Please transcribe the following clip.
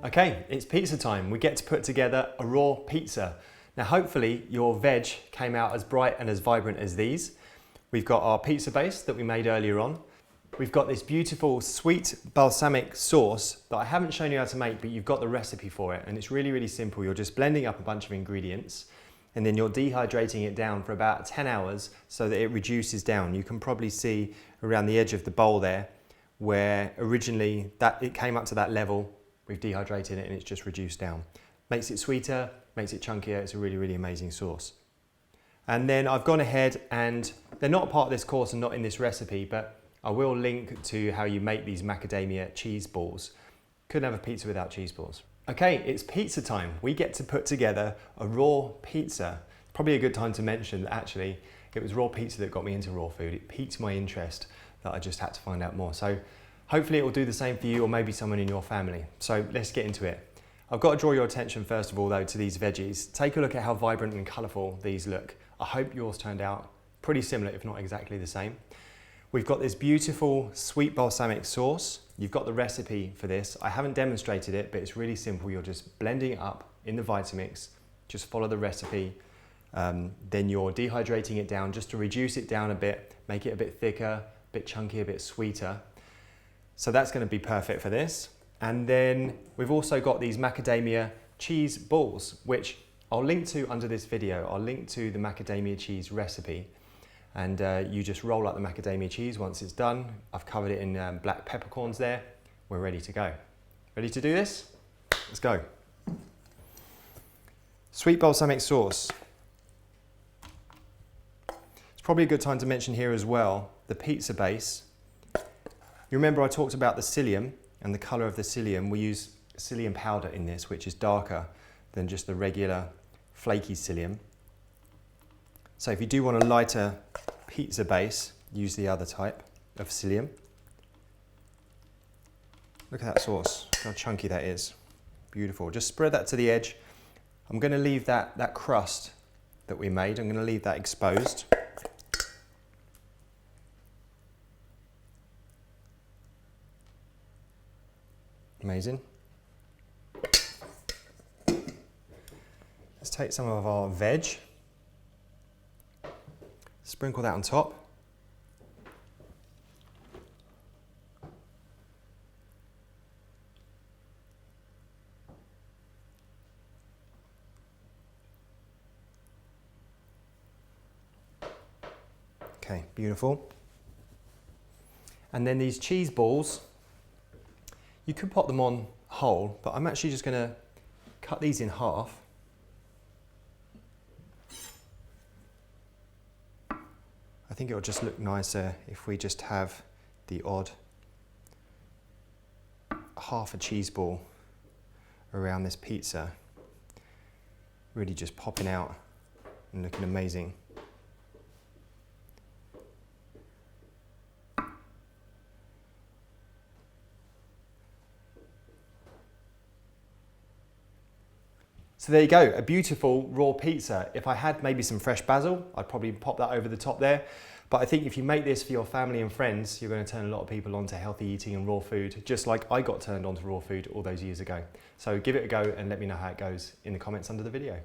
Okay, it's pizza time. We get to put together a raw pizza. Now hopefully your veg came out as bright and as vibrant as these. We've got our pizza base that we made earlier on. We've got this beautiful sweet balsamic sauce that I haven't shown you how to make, but you've got the recipe for it, and it's really, really simple. You're just blending up a bunch of ingredients and then you're dehydrating it down for about 10 hours so that it reduces down. You can probably see around the edge of the bowl there where originally it came up to that level. We've dehydrated it and it's just reduced down. Makes it sweeter, makes it chunkier. It's a really, really amazing sauce. And then I've gone ahead, and they're not part of this course and not in this recipe, but I will link to how you make these macadamia cheese balls. Couldn't have a pizza without cheese balls. Okay, it's pizza time. We get to put together a raw pizza. Probably a good time to mention that actually it was raw pizza that got me into raw food. It piqued my interest that I just had to find out more. So hopefully it will do the same for you or maybe someone in your family. So let's get into it. I've got to draw your attention first of all though to these veggies. Take a look at how vibrant and colourful these look. I hope yours turned out pretty similar, if not exactly the same. We've got this beautiful sweet balsamic sauce. You've got the recipe for this. I haven't demonstrated it, but it's really simple. You're just blending it up in the Vitamix. Just follow the recipe. Then you're dehydrating it down just to reduce it down a bit, make it a bit thicker, a bit chunkier, a bit sweeter. So that's going to be perfect for this. And then we've also got these macadamia cheese balls, which I'll link to under this video. I'll link to the macadamia cheese recipe. And you just roll up the macadamia cheese once it's done. I've covered it in black peppercorns there. We're ready to go. Ready to do this? Let's go. Sweet balsamic sauce. It's probably a good time to mention here as well, the pizza base. You remember I talked about the psyllium and the colour of the psyllium. We use psyllium powder in this, which is darker than just the regular flaky psyllium. So if you do want a lighter pizza base, use the other type of psyllium. Look at that sauce, how chunky that is. Beautiful. Just spread that to the edge. I'm going to leave that crust that we made, I'm going to leave that exposed. Amazing. Let's take some of our veg. Sprinkle that on top. Okay, beautiful. And then these cheese balls, you could put them on whole, but I'm actually just going to cut these in half. I think it will just look nicer if we just have the odd half a cheese ball around this pizza. Really just popping out and looking amazing. So there you go, a beautiful raw pizza. If I had maybe some fresh basil, I'd probably pop that over the top there. But I think if you make this for your family and friends, you're going to turn a lot of people on to healthy eating and raw food, just like I got turned on to raw food all those years ago. So give it a go and let me know how it goes in the comments under the video.